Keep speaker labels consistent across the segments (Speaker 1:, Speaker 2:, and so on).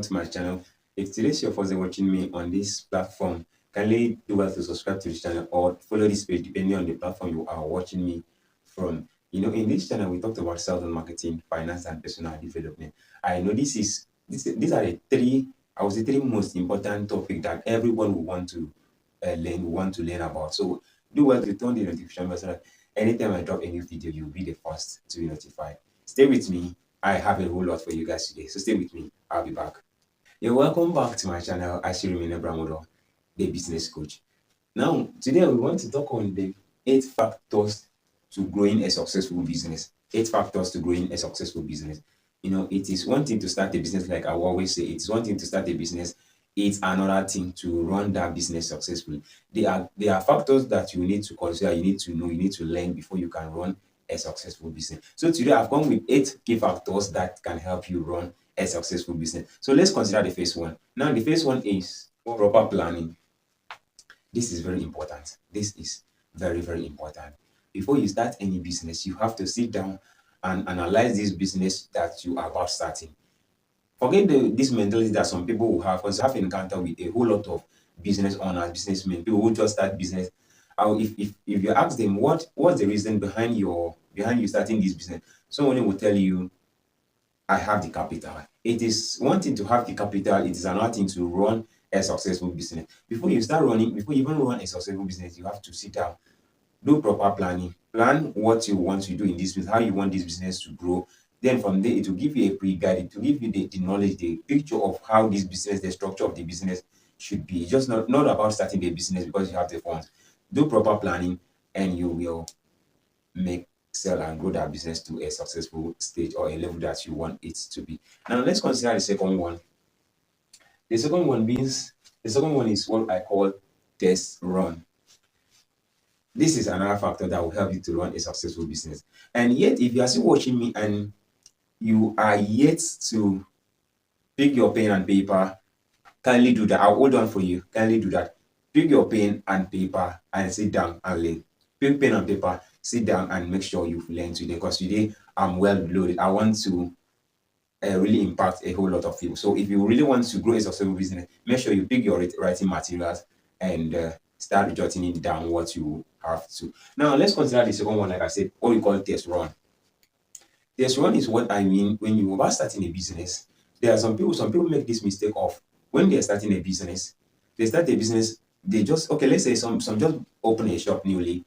Speaker 1: welcome to my channel. If today's your first time watching me on this platform, kindly do well to subscribe to this channel or follow this page depending on the platform you are watching me from. In this channel, we talked about sales and marketing, finance, and personal development. I know these are the three, I would say, three most important topic that everyone will want to learn about. So do well to turn the notification bell so that anytime I drop a new video, you'll be the first to be notified. Stay with me. I have a whole lot for you guys today. So stay with me. I'll be back. You're welcome back to my channel. I still remain Abramodo, the business coach. Now, today we want to talk on the 8 factors to growing a successful business. 8 factors to growing a successful business. It is one thing to start a business, like I always say, it's one thing to start a business, it's another thing to run that business successfully. There are factors that you need to consider, you need to know, you need to learn before you can run a successful business. So today I've come with 8 key factors that can help you run a successful business. So let's consider the first one. Now, the first one is proper planning. This is very important. This is very, very important. Before you start any business, you have to sit down and analyze this business that you are about starting. Forget this mentality that some people will have, because I have encountered with a whole lot of business owners, businessmen, people who just start business. If you ask them what's the reason behind you starting this business, someone will tell you, I have the capital. It is one thing to have the capital, it is another thing to run a successful business. Before you even run a successful business, you have to sit down, do proper planning, plan what you want to do in this business, how you want this business to grow. Then from there, it will give you a pre-guide, it will give you the knowledge, the picture of how this business, the structure of the business should be. Just not about starting a business because you have the funds. Do proper planning and you will make, sell, and grow that business to a successful stage or a level that you want it to be. Now let's consider the second one. The second one is what I call test run. This is another factor that will help you to run a successful business. And yet, if you are still watching me and you are yet to pick your pen and paper, kindly do that. I'll hold on for you. Kindly do that. Pick your pen and paper and sit down and learn. Pick pen and paper, sit down and make sure you've learned today, because today I'm well loaded. I want to really impact a whole lot of people. So if you really want to grow a successful business, make sure you pick your writing materials and start jotting it down what you have to. Now let's consider the second one, like I said, what we call test run. Test run is what I mean when you are starting a business. There are some people make this mistake of, when they're starting a business, they just, okay, let's say some just open a shop newly.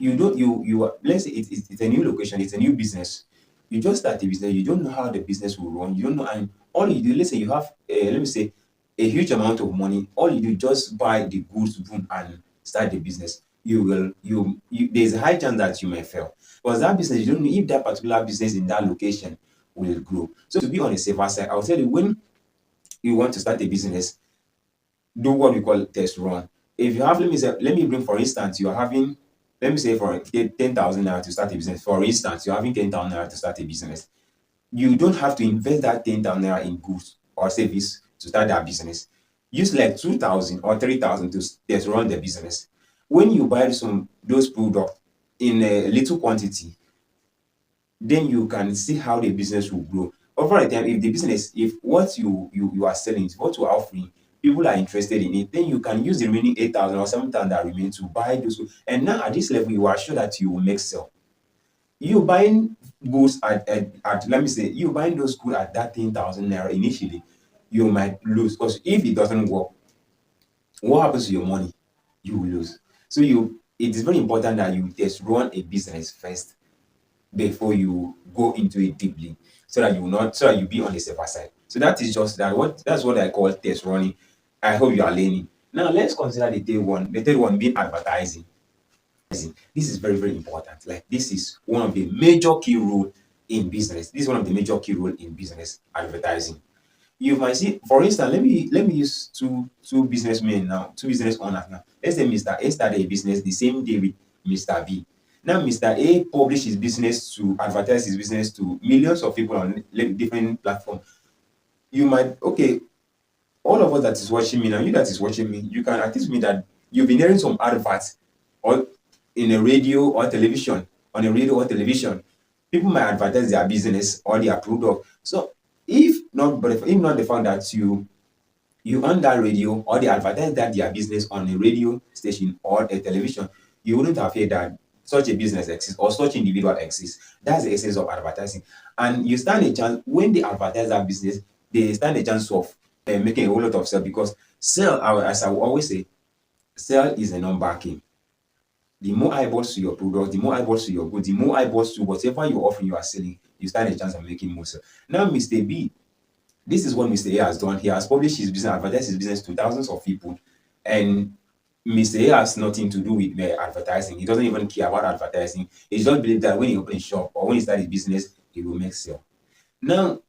Speaker 1: Let's say it's a new location, it's a new business. You just start a business, you don't know how the business will run, you don't know, and all you do, let's say you have let me say a huge amount of money, all you do, just buy the goods, boom, and start the business. There's a high chance that you may fail, because that business, you don't know if that particular business in that location will grow. So to be on a safer side, I'll tell you, when you want to start a business, do what we call test run. If you have, let me bring, for instance, you are having, let me say, for 10,000 naira to start a business. For instance, you're having 10,000 naira to start a business. You don't have to invest that 10,000 naira in goods or service to start that business. Use like 2,000 or 3,000 to test run the business. When you buy those products in a little quantity, then you can see how the business will grow. Over the time, if what you are selling, what you are offering, people are interested in it, then you can use the remaining 8,000 or 7,000 that remain to buy those goods. And now at this level, you are sure that you will make sell. You buying goods at let me say, you buying those goods at that 10,000 naira initially, you might lose, because if it doesn't work, what happens to your money? You will lose. So it is very important that you test run a business first before you go into it deeply, so that you be on the safer side. So that's what I call test running. I hope you are learning. Now let's consider the third one. The third one being advertising. This is very, very important. Like, this is one of the major key role in business. This is one of the major key role in business, advertising. You might see, for instance, let me use two businessmen now, two business owners now. Let's say Mr. A started a business the same day with Mr. B. Now Mr. A published his business to advertise his business to millions of people on different platforms. You might, okay, all of us that is watching me now, you that is watching me, you can attest me that you've been hearing some adverts or in a radio or television, people might advertise their business or their product. So if not but if not the fact that you on that radio or they advertise that their business on a radio station or a television, you wouldn't have heard that such a business exists or such individual exists. That's the essence of advertising. And you stand a chance when they advertise that business, they stand a chance of making a whole lot of sale because sale, as I will always say, sale is a number game. The more eyeballs to your product, the more eyeballs to your goods, the more eyeballs to whatever you're offering, you are selling, you stand a chance of making more sale. Now, Mr. B, this is what Mr. A has done. He has published his business, advertised his business to thousands of people, and Mr. A has nothing to do with advertising. He doesn't even care about advertising. He just believes that when he opens a shop or when he starts his business, he will make sale. Now,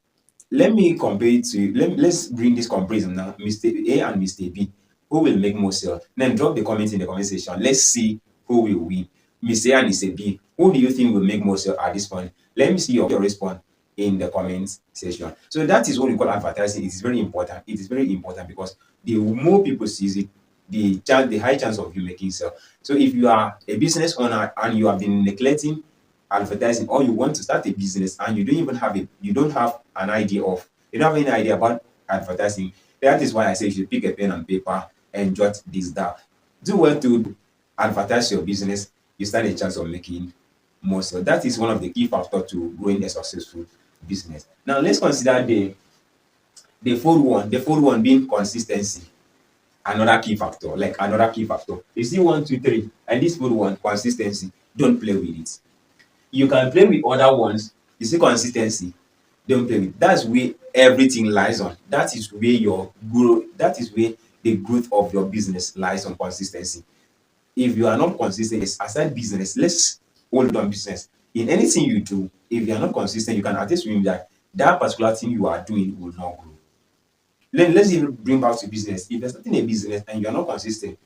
Speaker 1: let me compare it to let's bring this comparison now. Mr. A and Mr. B. Who will make more sale? Then drop the comment in the comment section. Let's see who will win. Mr. A and Mr. B. Who do you think will make more sale at this point? Let me see your response in the comment section. So that is what we call advertising. It is very important. It is very important because the more people sees it, the high chance of you making sale. So if you are a business owner and you have been neglecting advertising, or you want to start a business and you don't have an idea of you don't have any idea about advertising, that is why I say you should pick a pen and paper and jot this down. Do well to advertise your business, you stand a chance of making more. So that is one of the key factors to growing a successful business. Now let's consider the fourth one being consistency. Another key factor, like another key factor. You see 1, 2, 3, and this fourth one, consistency. Don't play with it. You can play with other ones. You see consistency. Don't play with. That's where everything lies on. That is where your growth. That is where the growth of your business lies on consistency. If you are not consistent, aside business, let's hold on business. In anything you do, if you are not consistent, you can attest to him that that particular thing you are doing will not grow. Let's even bring back to business. If you're starting a business and you are not consistent,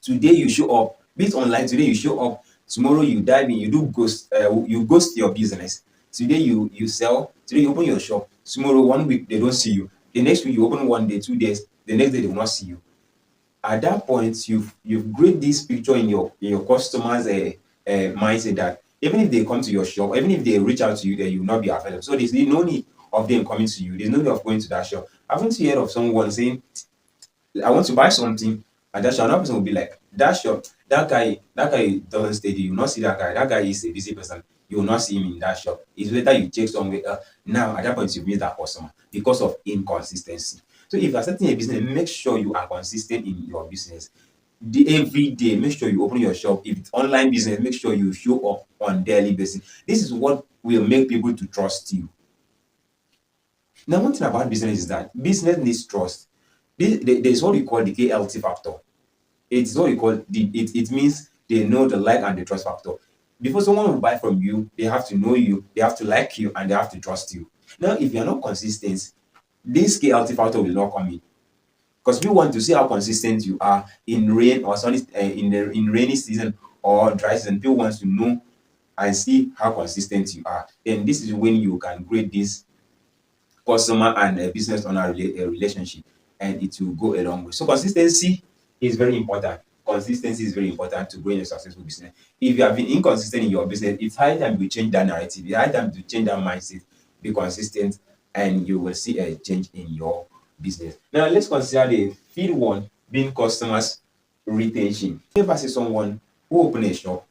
Speaker 1: today you show up, be it online, today you show up, tomorrow you dive in, you ghost your business. Today you sell, today you open your shop, tomorrow 1 week they don't see you. The next week you open 1 day, 2 days, the next day they will not see you. At that point, you've created this picture in your customers' mindset that even if they come to your shop, even if they reach out to you, then you will not be available. So there's no need of them coming to you. There's no need of going to that shop. Haven't you heard of someone saying, I want to buy something, and that shop, another person will be like, that shop, that guy doesn't stay there. You will not see that guy. That guy is a busy person. You will not see him in that shop. It's better you check somewhere else. Now, at that point, you meet that customer because of inconsistency. So if you're starting a business, make sure you are consistent in your business. Every day, make sure you open your shop. If it's online business, make sure you show up on daily basis. This is what will make people to trust you. Now, one thing about business is that business needs trust. There's what we call the KLT factor. It's what we call it means they know the like and the trust factor. Before someone will buy from you, they have to know you, they have to like you, and they have to trust you. Now, if you're not consistent, this KLT factor will not come in. Because we want to see how consistent you are in rain or sunny in rainy season or dry season. People want to know and see how consistent you are. Then this is when you can create this customer and a business owner relationship, and it will go a long way. So consistency is very important. Consistency is very important to growing a successful business. If you have been inconsistent in your business, it's high time you change that narrative. It's high time to change that mindset. Be consistent, and you will see a change in your business. Now let's consider the fifth one being customers retention. If I see someone who open a shop.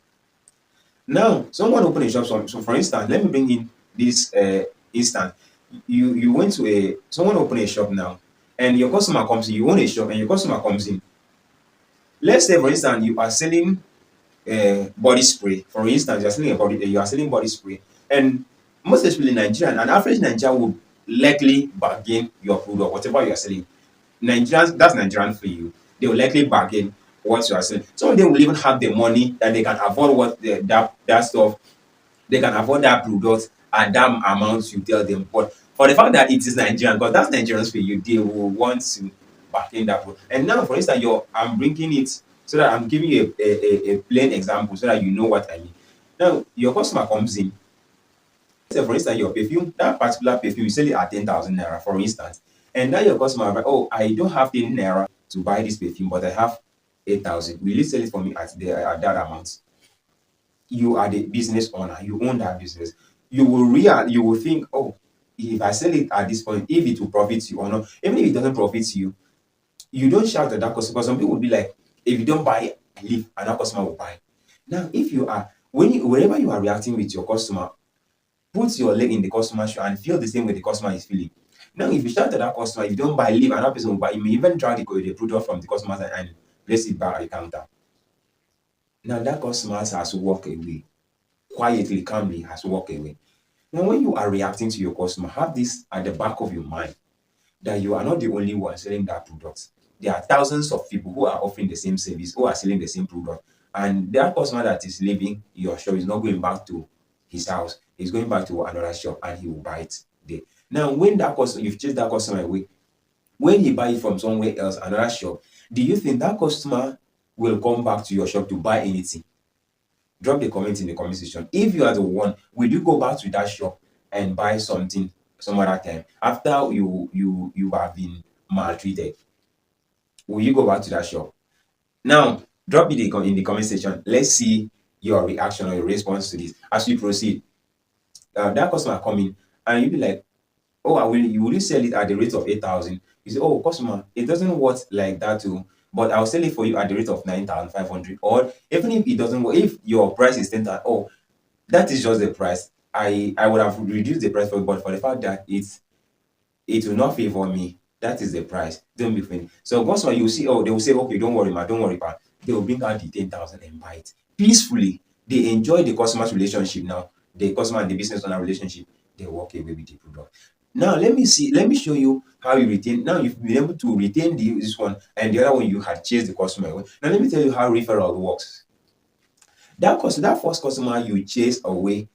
Speaker 1: Now, someone open a shop. So for instance, let me bring in this instance. You went to someone open a shop now, and your customer comes in. You own a shop, and your customer comes in. Let's say, for instance, you are selling body spray. For instance, you are selling body spray, and most especially Nigerian, an average Nigerian would likely bargain your product, whatever you are selling. Nigerians, that's Nigerian for you. They will likely bargain what you are selling. Some of them will even have the money that they can afford that stuff. They can afford that product at that amount you tell them. But for the fact that it is Nigerian, because that's Nigerians for you, they will want to back in that product. And now, for instance, I'm bringing it so that I'm giving you a plain example so that you know what I mean. Now, your customer comes in. Say, for instance, your perfume, that particular perfume, you sell it at 10,000 naira, for instance. And now your customer, like, oh, I don't have 10 naira to buy this perfume, but I have 8,000. Will you sell it for me at that amount? You are the business owner. You own that business. You will think, oh, if I sell it at this point, if it will profit you or not. Even if it doesn't profit you, you don't shout at that customer, because some people will be like, if you don't buy, leave, and that customer will buy. Now, if you are wherever you are reacting with your customer, put your leg in the customer's shoe and feel the same way the customer is feeling. Now, if you shout at that customer, if you don't buy, leave, and that person will buy, you may even drag the product from the customer's hand and place it back at the counter. Now, that customer has walked away. Quietly, calmly has walked away. Now, when you are reacting to your customer, have this at the back of your mind that you are not the only one selling that product. There are thousands of people who are offering the same service, who are selling the same product. And that customer that is leaving your shop is not going back to his house. He's going back to another shop and he will buy it there. Now, when that customer, you've chased that customer away, when he buy it from somewhere else, another shop, do you think that customer will come back to your shop to buy anything? Drop the comment in the comment section. If you are the one, will you go back to that shop and buy something some other time after you have been maltreated? Will you go back to that shop? Now, drop it in the comment section. Let's see your reaction or your response to this as we proceed. That customer coming and you'll be like, oh, will you sell it at the rate of 8,000? You say, oh, customer, it doesn't work like that too, but I'll sell it for you at the rate of 9,500. Or even if it doesn't work, if your price is 10,000, oh, that is just the price. I would have reduced the price for you, but for the fact that it will not favor me, that is the price. Don't be funny. So customer, you see, oh, they will say, okay, don't worry, ma, don't worry, pa. They will bring out the 10,000 and buy it peacefully. They enjoy the customer's relationship now. The customer and the business owner relationship, they walk away with the product. Now let me show you how you retain. Now you've been able to retain this one, and the other one you had chased the customer away. Now let me tell you how referral works. That first customer you chase away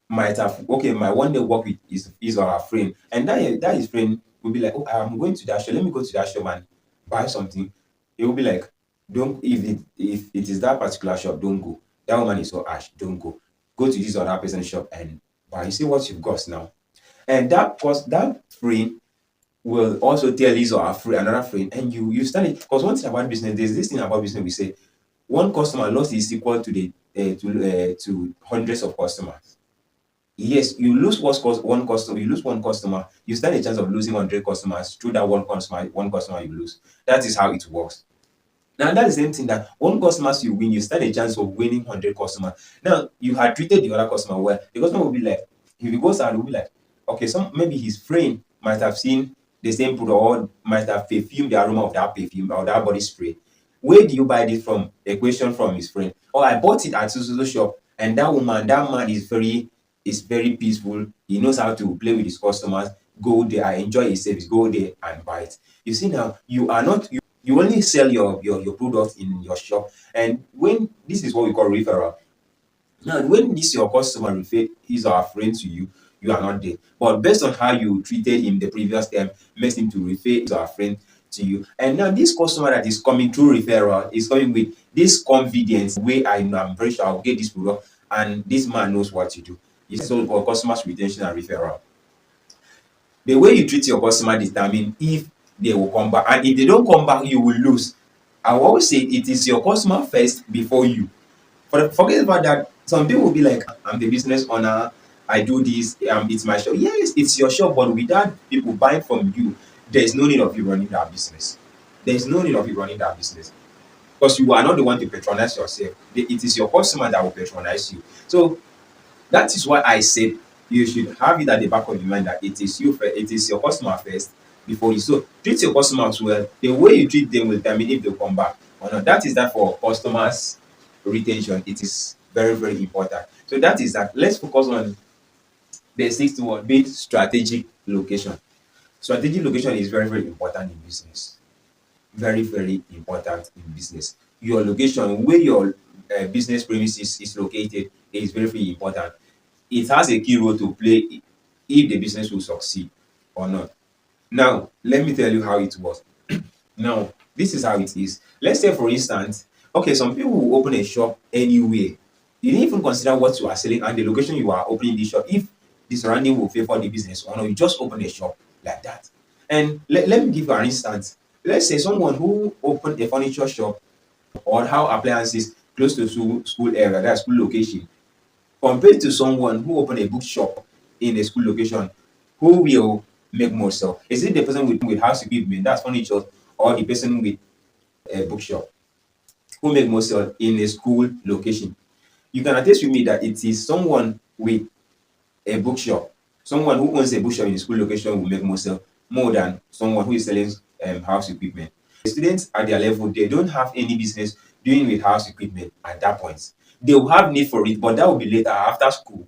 Speaker 1: might have, okay, my one day work with is or her friend, and that his friend will be like, oh, I'm going to that shop, let me go to that shop and buy something. It will be like, don't, if it is that particular shop, don't go. That woman is so ash, don't go. Go to this other person's shop and buy. You see what you've got now. And that friend will also tell his or her friend, another friend, and you start it. Because one thing about business, there's this thing about business, we say one customer loss is equal to the to hundreds of customers. Yes, you lose one customer, you lose one customer, you stand a chance of losing 100 customers through that one customer you lose. That is how it works. Now that's the same thing, that one customer you win, you stand a chance of winning 100 customers. Now you had treated the other customer well. The customer will be like, if he goes out, he will be like, okay, maybe his friend might have seen the same product or might have perfumed the aroma of that perfume or that body spray. Where do you buy this from? A question from his friend. Or I bought it at so shop, and that man is very peaceful. He knows how to play with his customers. Go there, I enjoy his service. Go there and buy it. You see now, you are not you only sell your product in your shop, and when this is what we call referral. Now, when this your customer refer his or her friend to you, you are not there. But based on how you treated him the previous time, makes him to refer his or her friend to you. And now this customer that is coming through referral is coming with this confidence where I know I'm very sure I'll get this product, and this man knows what to do. It's all called customers retention and referral. The way you treat your customer determine if they will come back, and if they don't come back, you will lose. I will always say it is your customer first before you. Forget about that. Some people will be like, I'm the business owner, I do this, it's my shop. Yes, it's your shop, but without people buying from you, there's no need of you running that business. There's no need of you running that business. Because you are not the one to patronize yourself. It is your customer that will patronize you. So that is why I said you should have it at the back of your mind that it is you first, it is your customer first before you. So treat your customers well. The way you treat them will determine if they come back or not. That is that for customers retention. It is very, very important. So that is that. Let's focus on the sixth one, being strategic location. Strategic location is very, very important in business. Very, very important in business. Your location, where your business premises is located, is very, very important. It has a key role to play if the business will succeed or not. Now, let me tell you how it works. Now, this is how it is. Let's say, for instance, okay, some people will open a shop anywhere. You didn't even consider what you are selling and the location you are opening the shop. If the surrounding will favor the business or not, you just open a shop like that. And let me give you an instance. Let's say someone who opened a furniture shop or how appliances close to school area, that school location, compared to someone who opened a bookshop in a school location. who will make more sale? Is it the person with house equipment, that's furniture, or the person with a bookshop who make more sale in a school location? You can attest with me that it is someone with a bookshop, someone who owns a bookshop in a school location will make more sale more than someone who is selling house equipment. The students at their level, they don't have any business doing with house equipment at that point. They will have need for it, but that will be later after school.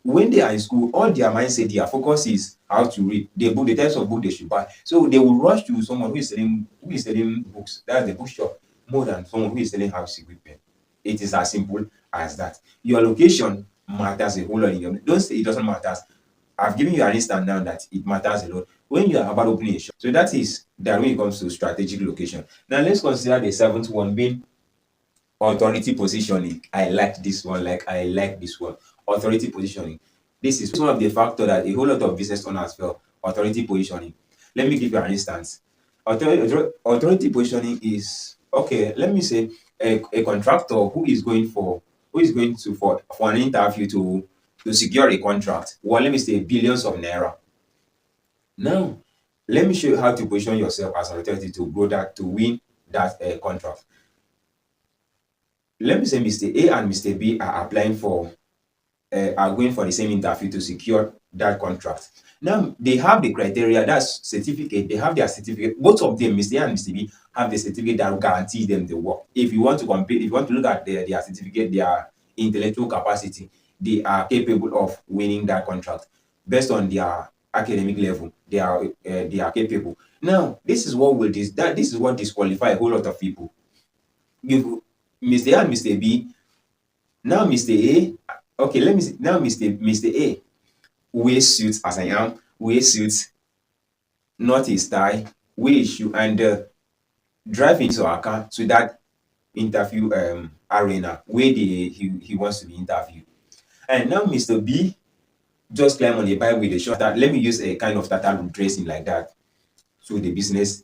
Speaker 1: When they are in school, all their mindset, their focus is how to read the types of book they should buy. So they will rush to someone who is selling books, that's the bookshop, more than someone who is selling house equipment. It is as simple as that. Your location matters a whole lot in your, don't say it doesn't matter. I've given you an instance now that it matters a lot when you are about opening a shop. So that is that when it comes to strategic location. Now let's consider the seventh one being authority positioning. I like this one. I like this one. Authority positioning. This is one of the factors that a whole lot of business owners feel. Authority positioning. Let me give you an instance. Authority positioning is okay. Let me say a contractor who is going to for an interview to secure a contract. Well, let me say billions of naira. Now, let me show you how to position yourself as an authority to grow that to win that contract. Let me say Mr. A and Mr. B are going for the same interview to secure that contract. Now they have the criteria, that's certificate. They have their certificate. Both of them, Mr. A and Mr. B, have the certificate that will guarantee them the work. If you want to compete, if you want to look at their certificate, their intellectual capacity, they are capable of winning that contract based on their academic level. They are capable. Now, this is what disqualify a whole lot of people. You Mr. A and Mr. B. Now Mr. A, okay, let me see. Now Mr. A wears suits as I am, wears suits, not his tie, wear his shoe, and drive into our car to that interview arena where he wants to be interviewed. And now Mr. B just climb on a bike with a short that let me use a kind of Tata dressing like that to the business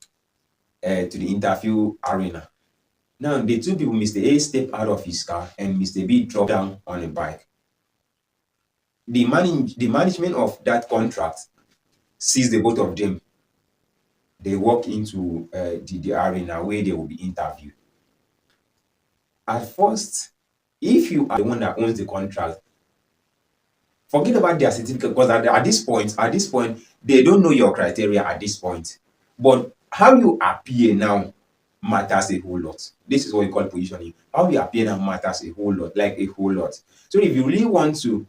Speaker 1: to the interview arena. Now the two people, Mr. A step out of his car and Mr. B drop down on a bike. The management of that contract sees the both of them. They walk into the arena where they will be interviewed. At first, if you are the one that owns the contract, forget about their certificate because at this point, they don't know your criteria at this point. But how you appear now matters a whole lot. This is what we call positioning. How you appear now matters a whole lot, like a whole lot. So if you really want to,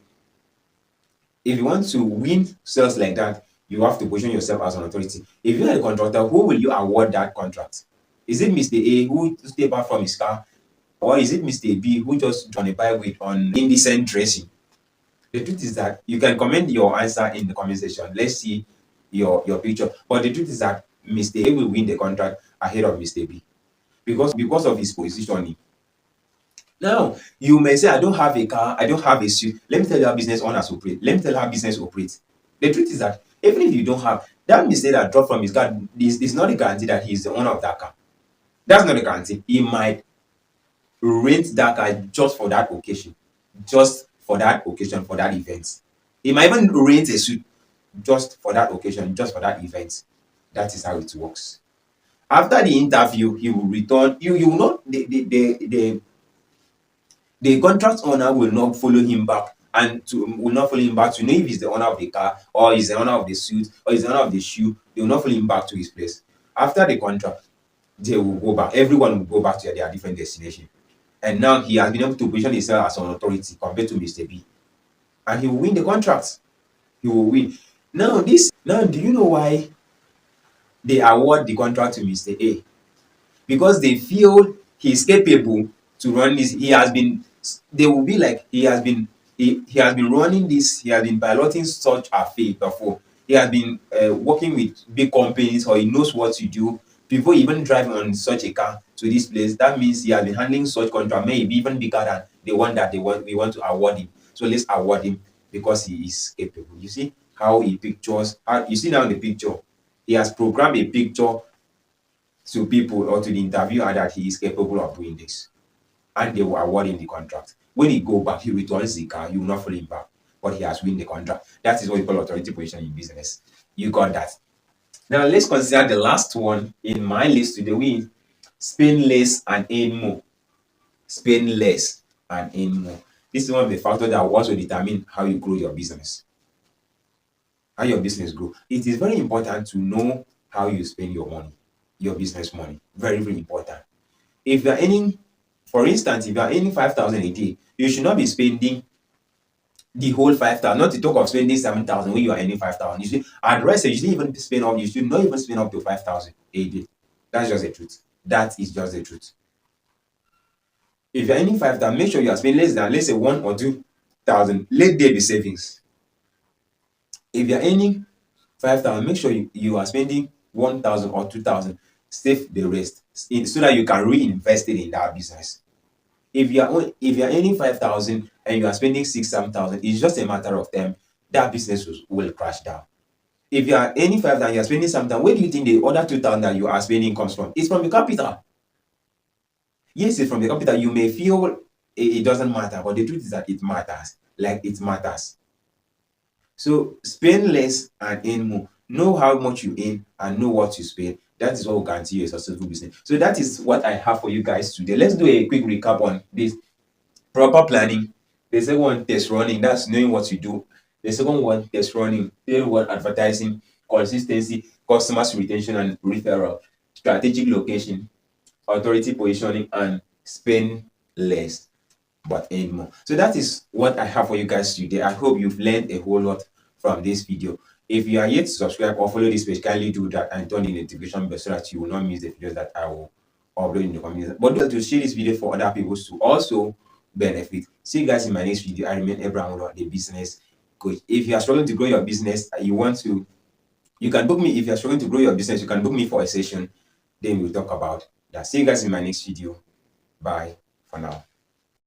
Speaker 1: if you want to win sales like that, you have to position yourself as an authority. If you are a contractor, who will you award that contract? Is it Mr. A who step out from his car, or is it Mr. B who just on a bike with on indecent dressing? The truth is that you can comment your answer in the comment section. Let's see your picture. But the truth is that Mr. A will win the contract ahead of Mr. B because of his positioning. Now, you may say, I don't have a car, I don't have a suit. Let me tell you how business owners operate. Let me tell you how business operates. The truth is that even if you don't have that Mr. that dropped from his car, is not a guarantee that he's the owner of that car. That's not a guarantee. He might rent that car just for that occasion, for that event. He might even rent a suit just for that occasion, just for that event. That is how it works. After the interview, he will return. You will not the contract owner will not follow him back will not follow him back to know if he's the owner of the car or he's the owner of the suit or he's the owner of the shoe. They will not follow him back to his place. After the contract, they will go back. Everyone will go back to their different destination. And now he has been able to position himself as an authority compared to Mr. B. And he will win the contract. He will win. Now, do you know why they award the contract to Mr. A? Because they feel he's capable to run this. They will be like he has been running this, he has been piloting such a field before. He has been working with big companies, or he knows what to do before even driving on such a car to this place. That means he has been handling such contract, maybe even bigger than the one that we want to award him. So let's award him because he is capable. You see how he pictures, you see now in the picture, he has programmed a picture to people or to the interviewer that he is capable of doing this. And they will award him the contract. When he go back, he returns the car, you will not follow him back. but he has won the contract. That is what we call authority position in business. You got that. Now let's consider the last one in my list today. We spend less and earn more. Spend less and earn more. This is one of the factors that will also determine how you grow your business. How your business grow. It is very important to know how you spend your money, your business money. Very, very important. If you are earning, for instance, if you are earning 5,000 a day, you should not be spending the whole 5,000. Not to talk of spending 7,000 when you are earning 5,000. You should, I'd rather say you shouldn't even spend up. You should not even spend up to 5,000 a day. That's just the truth. That is just the truth. If you're earning 5,000, make sure you are spending less than, let's say, 1 or 2,000. Let there be savings. If you're earning 5,000, make sure you are spending 1,000 or 2,000. Save the rest so that you can reinvest it in that business. If you're earning 5,000 and you are spending 6,000, 7,000, it's just a matter of time that business will crash down. If you are earning 5,000, you are spending 7,000, where do you think the other 2,000 that you are spending comes from? It's from the capital. Yes, it's from the capital. You may feel it doesn't matter, but the truth is that it matters. Like, it matters. So spend less and earn more. Know how much you earn and know what you spend. That is what will guarantee you a successful business. So that is what I have for you guys today. Let's do a quick recap on this. Proper planning. The second one, test running. That's knowing what you do. The second one, test running. Third one, advertising, consistency, customers retention and referral, strategic location, authority positioning, and spend less but earn more. So that is what I have for you guys today. I hope you've learned a whole lot from this video. If you are yet to subscribe or follow this page, kindly do that and turn the notification bell so that you will not miss the videos that I will upload in the community. But do to share this video for other people to also benefit. See you guys in my next video. I remain Abraham, the business coach. If you are struggling to grow your business, you can book me. If you are struggling to grow your business, you can book me for a session. Then we'll talk about that. See you guys in my next video. Bye for now.